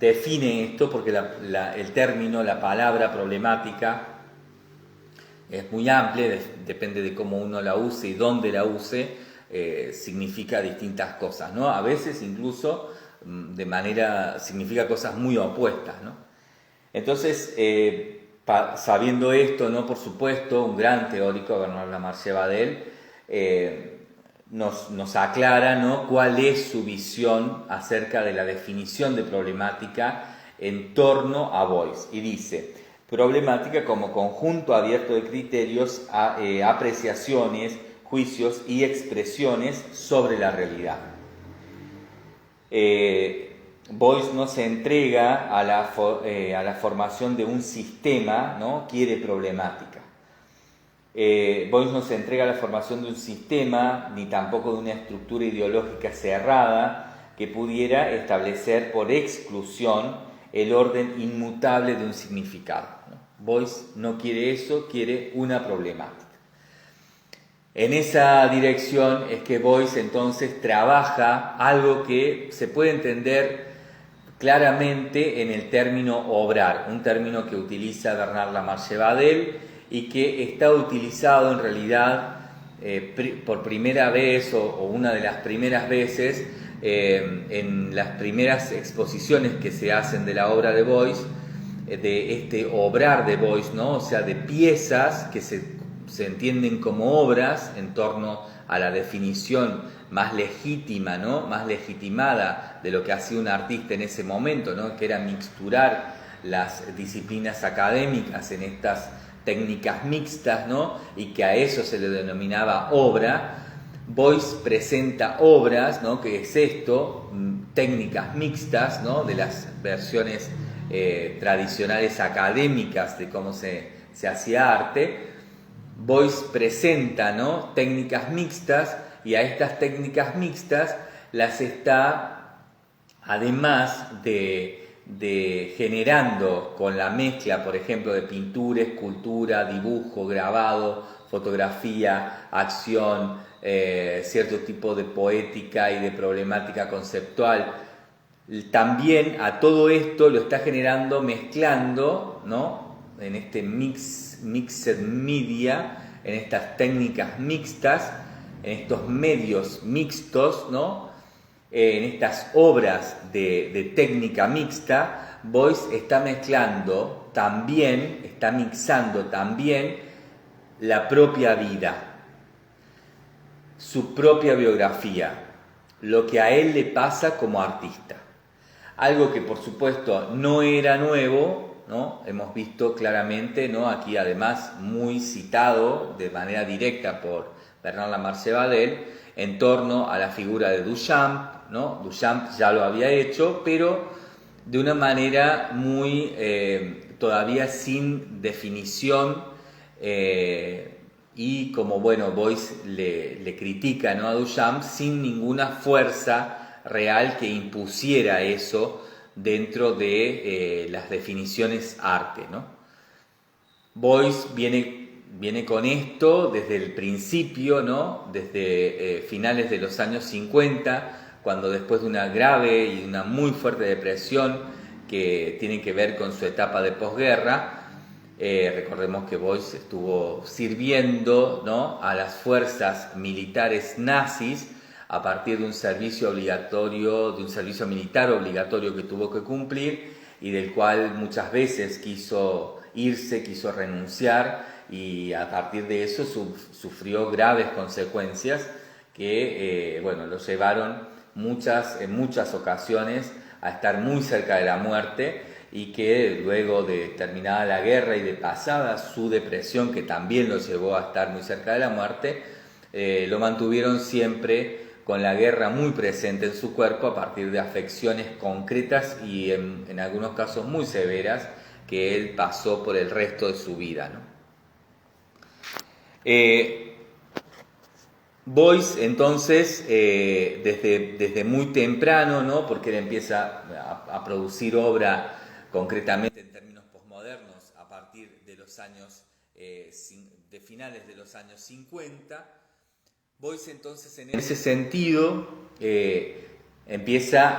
define esto porque el término, la palabra problemática es muy amplia, depende de cómo uno la use y dónde la use, significa distintas cosas, ¿no? A veces incluso significa cosas muy opuestas, ¿no? Entonces, sabiendo esto, ¿no? Por supuesto, un gran teórico, Bernard Lamarche Badel, nos aclara, ¿no? Cuál es su visión acerca de la definición de problemática en torno a Boyce. Y dice: problemática como conjunto abierto de criterios, apreciaciones, juicios y expresiones sobre la realidad. Boyce no se entrega a la formación de un sistema, ¿no? Quiere problemática. Boyce no se entrega a la formación de un sistema, ni tampoco de una estructura ideológica cerrada que pudiera establecer por exclusión el orden inmutable de un significado, ¿no? Boyce no quiere eso, quiere una problemática. En esa dirección es que Boyce entonces trabaja algo que se puede entender claramente en el término obrar, un término que utiliza Bernard Lamarche Badel y que está utilizado en realidad por primera vez o una de las primeras veces en las primeras exposiciones que se hacen de la obra de Boyce, de este obrar de Boyce, ¿no? O sea, de piezas que se entienden como obras en torno a la definición más legítima, ¿no? Más legitimada de lo que hacía un artista en ese momento, ¿no? Que era mixturar las disciplinas académicas en estas técnicas mixtas, ¿no? Y que a eso se le denominaba obra. Boyce presenta obras, ¿no? Que es esto, técnicas mixtas, ¿no? De las versiones tradicionales académicas de cómo se hacía arte. Boyce presenta, ¿no? Técnicas mixtas, y a estas técnicas mixtas las está, además de generando con la mezcla, por ejemplo, de pintura, escultura, dibujo, grabado, fotografía, acción, cierto tipo de poética y de problemática conceptual. También a todo esto lo está generando mezclando, ¿no? En este mixed media, en estas técnicas mixtas, en estos medios mixtos, ¿no? En estas obras de técnica mixta, Boyce está mezclando también, está mixando también la propia vida, su propia biografía, lo que a él le pasa como artista. Algo que por supuesto no era nuevo, ¿no? Hemos visto claramente, ¿no? Aquí además muy citado de manera directa por Bernard Lamarche Badel en torno a la figura de Duchamp, ¿no? Duchamp ya lo había hecho, pero de una manera muy todavía sin definición, y como bueno, Boyce le critica, ¿no? A Duchamp sin ninguna fuerza real que impusiera eso dentro de las definiciones arte, ¿no? Boyce viene viene con esto desde el principio, ¿no? Desde finales de los años 50, cuando después de una grave y una muy fuerte depresión que tiene que ver con su etapa de posguerra, recordemos que Beuys estuvo sirviendo, ¿no?, a las fuerzas militares nazis a partir de un servicio obligatorio, de un servicio militar obligatorio que tuvo que cumplir y del cual muchas veces quiso irse, quiso renunciar, y a partir de eso sufrió graves consecuencias que bueno, lo llevaron en muchas ocasiones a estar muy cerca de la muerte, y que luego de terminada la guerra y de pasada su depresión, que también lo llevó a estar muy cerca de la muerte, lo mantuvieron siempre con la guerra muy presente en su cuerpo a partir de afecciones concretas y en algunos casos muy severas que él pasó por el resto de su vida, ¿no? Beuys entonces, desde muy temprano, ¿no?, porque él empieza a producir obra concretamente en términos posmodernos a partir de los años, de finales de los años 50, Beuys entonces en ese sentido empieza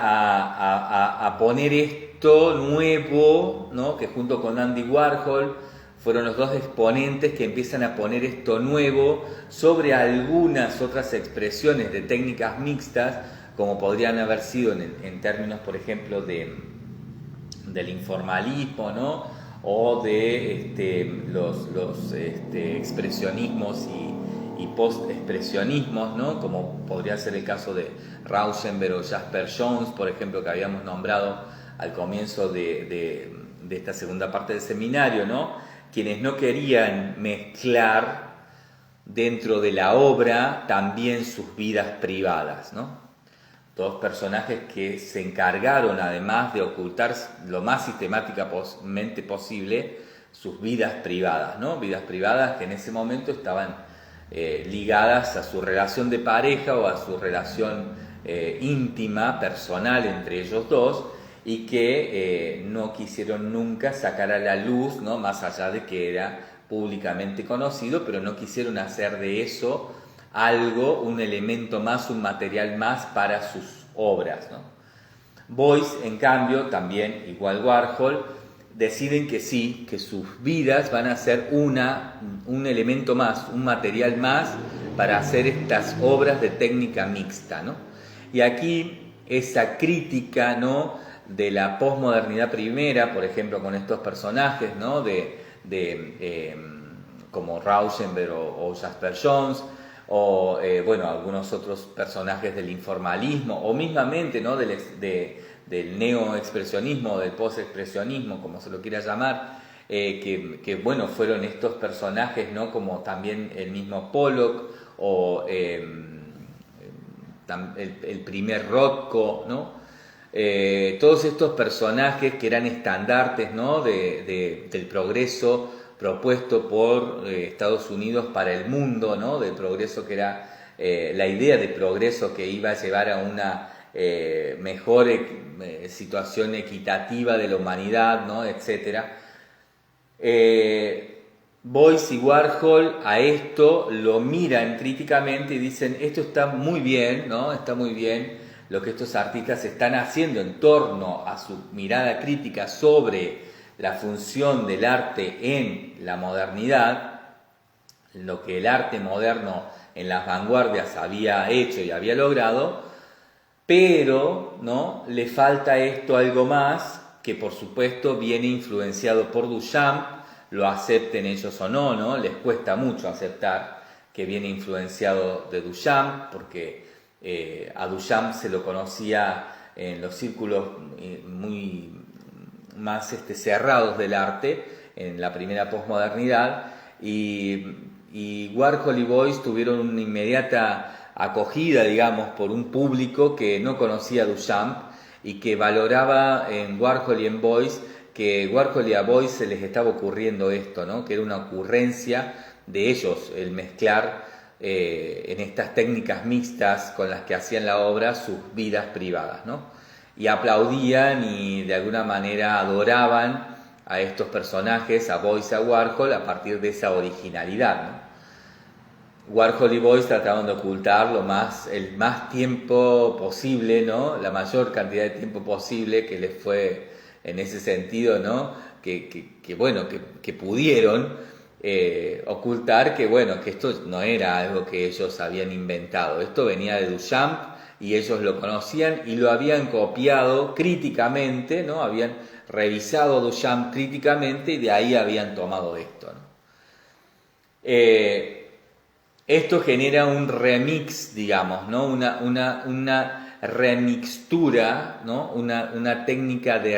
a poner esto nuevo, ¿no?, que junto con Andy Warhol fueron los dos exponentes que empiezan a poner esto nuevo sobre algunas otras expresiones de técnicas mixtas, como podrían haber sido en términos, por ejemplo, del informalismo, ¿no?, o de los expresionismos y post-expresionismos, ¿no?, como podría ser el caso de Rauschenberg o Jasper Johns, por ejemplo, que habíamos nombrado al comienzo de esta segunda parte del seminario, ¿no?, quienes no querían mezclar dentro de la obra también sus vidas privadas, ¿no? Dos personajes que se encargaron, además de ocultar lo más sistemáticamente posible, sus vidas privadas, ¿no? Vidas privadas que en ese momento estaban ligadas a su relación de pareja o a su relación íntima, personal entre ellos dos, y que no quisieron nunca sacar a la luz, ¿no?, más allá de que era públicamente conocido, pero no quisieron hacer de eso algo, un elemento más, un material más para sus obras, ¿no? Beuys, en cambio, también, igual Warhol, deciden que sí, que sus vidas van a ser un elemento más, un material más para hacer estas obras de técnica mixta, ¿no? Y aquí esa crítica, ¿no?, de la posmodernidad primera, por ejemplo, con estos personajes, ¿no?, como Rauschenberg o Jasper Johns, o bueno, algunos otros personajes del informalismo, o mismamente, ¿no?, del neoexpresionismo, del postexpresionismo, como se lo quiera llamar, que bueno, fueron estos personajes, ¿no?, como también el mismo Pollock, o el primer Rothko, ¿no? Todos estos personajes que eran estandartes, ¿no?, del progreso propuesto por Estados Unidos para el mundo, ¿no?, del progreso que era la idea de progreso que iba a llevar a una mejor situación equitativa de la humanidad, ¿no?, etcétera. Beuys y Warhol a esto lo miran críticamente y dicen: esto está muy bien, ¿no?, está muy bien lo que estos artistas están haciendo en torno a su mirada crítica sobre la función del arte en la modernidad, lo que el arte moderno en las vanguardias había hecho y había logrado, pero, ¿no?, le falta esto algo más, que por supuesto viene influenciado por Duchamp, lo acepten ellos o no, ¿no? Les cuesta mucho aceptar que viene influenciado de Duchamp, porque a Duchamp se lo conocía en los círculos muy más cerrados del arte, en la primera posmodernidad, y Warhol y Beuys tuvieron una inmediata acogida, digamos, por un público que no conocía a Duchamp y que valoraba en Warhol y en Beuys que Warhol y a Beuys se les estaba ocurriendo esto, ¿no?, que era una ocurrencia de ellos el mezclar en estas técnicas mixtas con las que hacían la obra sus vidas privadas, ¿no? Y aplaudían y de alguna manera adoraban a estos personajes, a Beuys y a Warhol, a partir de esa originalidad, ¿no? Warhol y Beuys trataron de ocultar el más tiempo posible, ¿no? La mayor cantidad de tiempo posible que les fue en ese sentido, ¿no? Que pudieron ocultar que esto no era algo que ellos habían inventado. Esto venía de Duchamp y ellos lo conocían y lo habían copiado críticamente, ¿no? Habían revisado Duchamp críticamente y de ahí habían tomado esto, ¿no? Esto genera un remix, digamos, ¿no? Una remixtura, ¿no? Una técnica de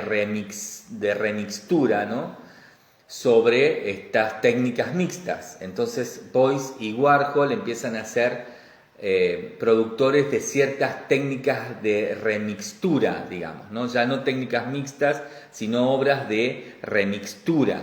remixtura, ¿no? Sobre estas técnicas mixtas. Entonces Beuys y Warhol empiezan a ser productores de ciertas técnicas de remixtura, digamos, ¿no? Ya no técnicas mixtas, sino obras de remixtura,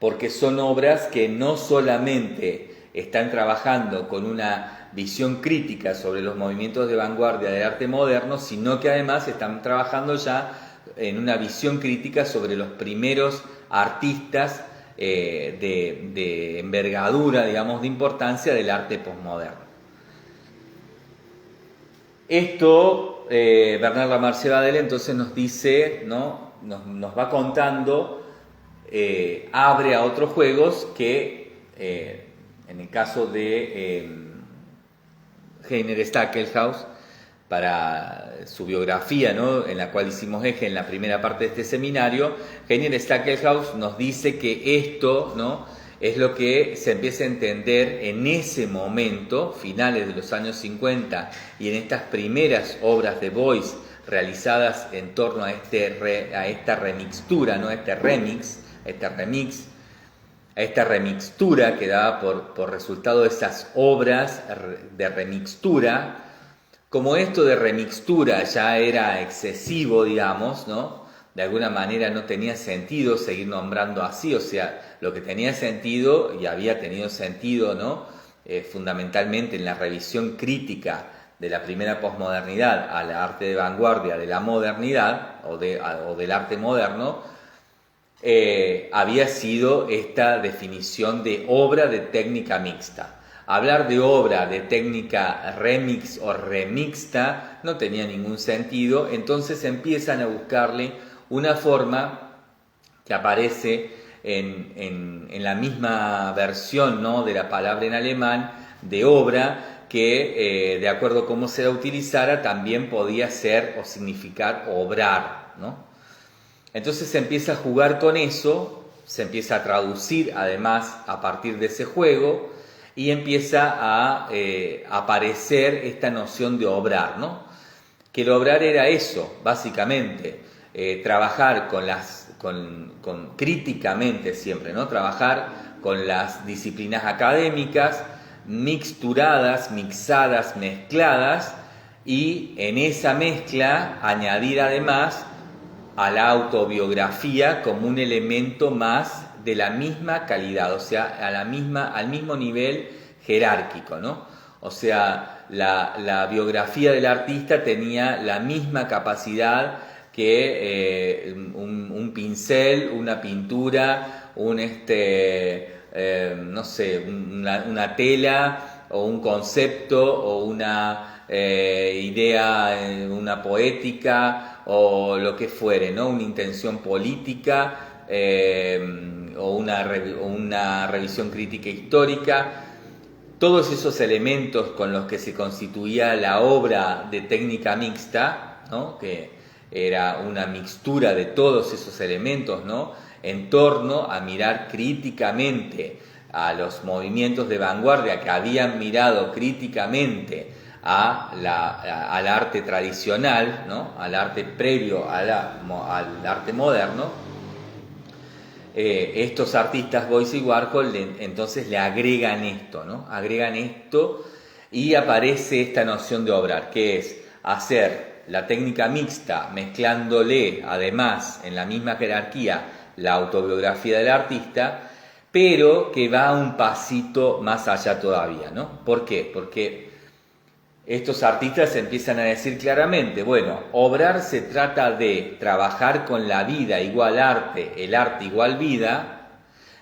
porque son obras que no solamente están trabajando con una visión crítica sobre los movimientos de vanguardia del arte moderno, sino que además están trabajando ya en una visión crítica sobre los primeros artistas de envergadura, digamos, de importancia del arte posmoderno. Esto, Bernard Lamarche-Badel entonces nos dice, ¿no? nos va contando, abre a otros juegos que, en el caso de Heiner Stackelhaus, para su biografía, ¿no? En la cual hicimos eje en la primera parte de este seminario, Heiner Stackelhaus nos dice que esto, ¿no? es lo que se empieza a entender en ese momento, finales de los años 50, y en estas primeras obras de Beuys realizadas en torno a esta remixtura, ¿no? a esta remixtura que daba por resultado de esas obras de remixtura. Como esto de remixtura ya era excesivo, digamos, ¿no? De alguna manera no tenía sentido seguir nombrando así, o sea, lo que tenía sentido y había tenido sentido, ¿no? Fundamentalmente en la revisión crítica de la primera posmodernidad al arte de vanguardia de la modernidad o del arte moderno, había sido esta definición de obra de técnica mixta. Hablar de obra de técnica remix o remixta no tenía ningún sentido, entonces empiezan a buscarle una forma que aparece en la misma versión, ¿no? de la palabra en alemán, de obra, que de acuerdo a cómo se la utilizara también podía ser o significar obrar, ¿no? Entonces se empieza a jugar con eso, se empieza a traducir además a partir de ese juego y empieza a aparecer esta noción de obrar, ¿no? Que el obrar era eso, básicamente, trabajar críticamente siempre, ¿no? Trabajar con las disciplinas académicas, mixturadas, mixadas, mezcladas, y en esa mezcla añadir además a la autobiografía como un elemento más de la misma calidad, o sea, al mismo nivel jerárquico, ¿no? O sea, la biografía del artista tenía la misma capacidad que un pincel, una pintura, no sé, una tela o un concepto o una idea, una poética o lo que fuere, ¿no? Una intención política o una revisión crítica histórica. Todos esos elementos con los que se constituía la obra de técnica mixta, ¿no? que era una mixtura de todos esos elementos, ¿no? en torno a mirar críticamente a los movimientos de vanguardia que habían mirado críticamente al arte tradicional, ¿no? al arte previo al arte moderno. Estos artistas Beuys y Warhol entonces le agregan esto, ¿no? Agregan esto y aparece esta noción de obrar, que es hacer la técnica mixta mezclándole además en la misma jerarquía la autobiografía del artista, pero que va un pasito más allá todavía, ¿no? ¿Por qué? Porque estos artistas empiezan a decir claramente, bueno, obrar se trata de trabajar con la vida igual arte, el arte igual vida,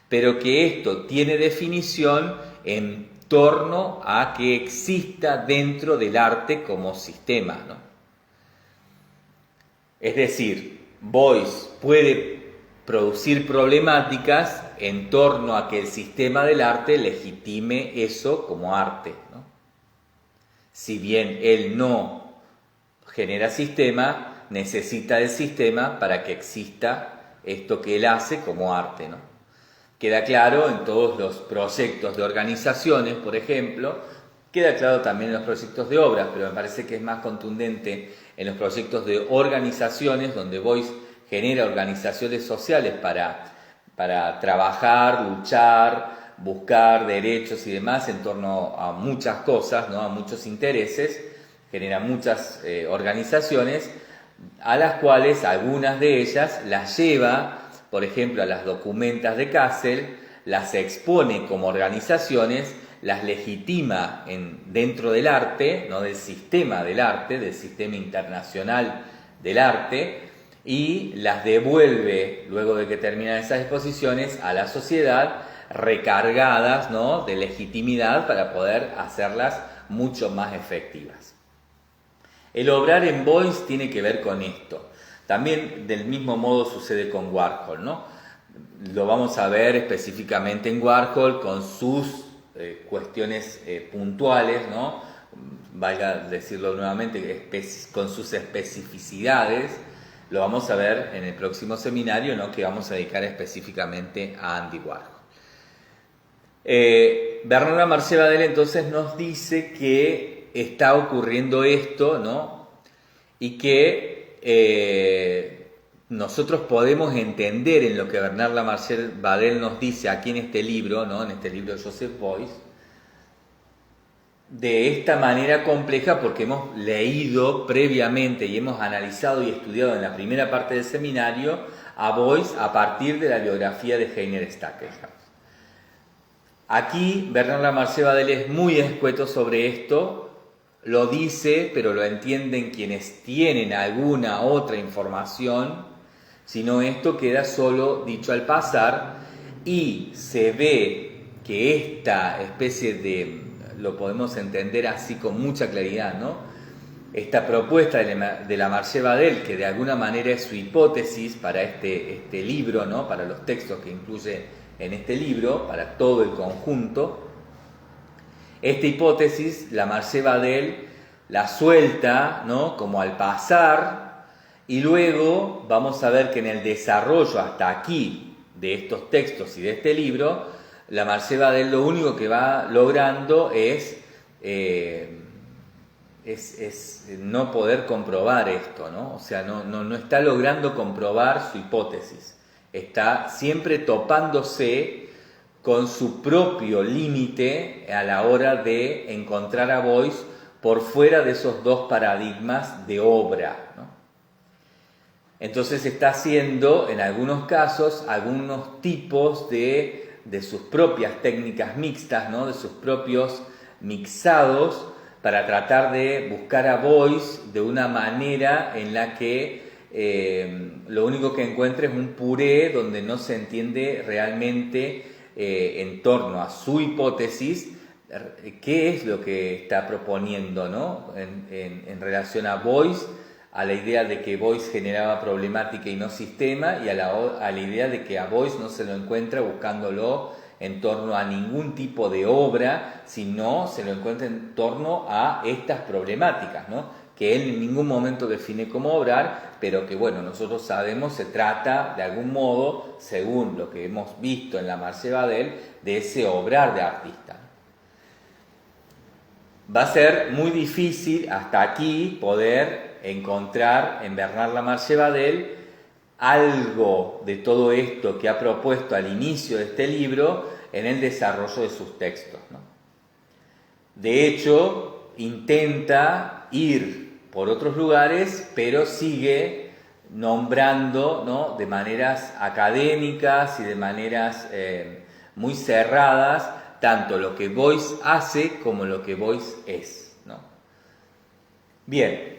pero que esto tiene definición en torno a que exista dentro del arte como sistema, ¿no? Es decir, Beuys puede producir problemáticas en torno a que el sistema del arte legitime eso como arte, ¿no? Si bien él no genera sistema, necesita del sistema para que exista esto que él hace como arte, ¿no? Queda claro en todos los proyectos de organizaciones, por ejemplo, queda claro también en los proyectos de obras, pero me parece que es más contundente en los proyectos de organizaciones, donde Beuys genera organizaciones sociales para trabajar, luchar, buscar derechos y demás en torno a muchas cosas, ¿no? A muchos intereses, genera muchas organizaciones, a las cuales algunas de ellas las lleva, por ejemplo, a las documentas de Kassel, las expone como organizaciones, las legitima dentro del arte, ¿no? Del sistema del arte, del sistema internacional del arte, y las devuelve, luego de que terminan esas exposiciones, a la sociedad, recargadas, ¿no? De legitimidad para poder hacerlas mucho más efectivas. El obrar en Beuys tiene que ver con esto. También del mismo modo sucede con Warhol, ¿no? Lo vamos a ver específicamente en Warhol con sus cuestiones puntuales, ¿no? Valga decirlo nuevamente, con sus especificidades. Lo vamos a ver en el próximo seminario, ¿no? Que vamos a dedicar específicamente a Andy Warhol. Bernard Lamarche Badel entonces nos dice que está ocurriendo esto, ¿no? Y que nosotros podemos entender en lo que Bernard Lamarche Badel nos dice aquí en este libro, ¿no? En este libro de Joseph Beuys, de esta manera compleja, porque hemos leído previamente y hemos analizado y estudiado en la primera parte del seminario a Beuys a partir de la biografía de Heiner Stackelhaus. Aquí Bernard Lamarche Badel es muy escueto sobre esto, lo dice, pero lo entienden quienes tienen alguna otra información, sino esto queda solo dicho al pasar, y se ve que esta especie de, lo podemos entender así con mucha claridad, ¿no? Esta propuesta de Lamarche Badel, que de alguna manera es su hipótesis para este libro, ¿no? Para los textos que incluye en este libro, para todo el conjunto, esta hipótesis Lamarche Badel la suelta, ¿no? Como al pasar, y luego vamos a ver que en el desarrollo hasta aquí de estos textos y de este libro, Lamarche Badel lo único que va logrando es no poder comprobar esto, ¿no? O sea, no está logrando comprobar su hipótesis, está siempre topándose con su propio límite a la hora de encontrar a Beuys por fuera de esos dos paradigmas de obra, ¿no? Entonces está haciendo, en algunos casos, algunos tipos de sus propias técnicas mixtas, ¿no? De sus propios mixados, para tratar de buscar a Beuys de una manera en la que lo único que encuentra es un puré donde no se entiende realmente en torno a su hipótesis qué es lo que está proponiendo, ¿no? En relación a Beuys, a la idea de que Beuys generaba problemática y no sistema, y a la idea de que a Beuys no se lo encuentra buscándolo en torno a ningún tipo de obra, sino se lo encuentra en torno a estas problemáticas, ¿no? Que él en ningún momento define como obrar, pero que, bueno, nosotros sabemos se trata de algún modo, según lo que hemos visto en Lamarche Badel, de ese obrar de artista. Va a ser muy difícil hasta aquí poder encontrar en Bernard Lamarche Badel algo de todo esto que ha propuesto al inicio de este libro en el desarrollo de sus textos, ¿no? De hecho, intenta ir por otros lugares, pero sigue nombrando, ¿no? De maneras académicas y de maneras muy cerradas, tanto lo que Beuys hace como lo que Beuys es, ¿no? Bien,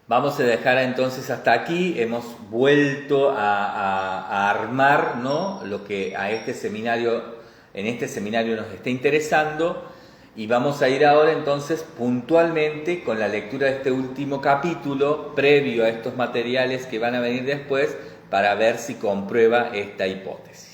vamos a dejar entonces hasta aquí. Hemos vuelto a armar, ¿no?, lo que a este seminario, en este seminario nos está interesando, y vamos a ir ahora entonces puntualmente con la lectura de este último capítulo previo a estos materiales que van a venir después para ver si comprueba esta hipótesis.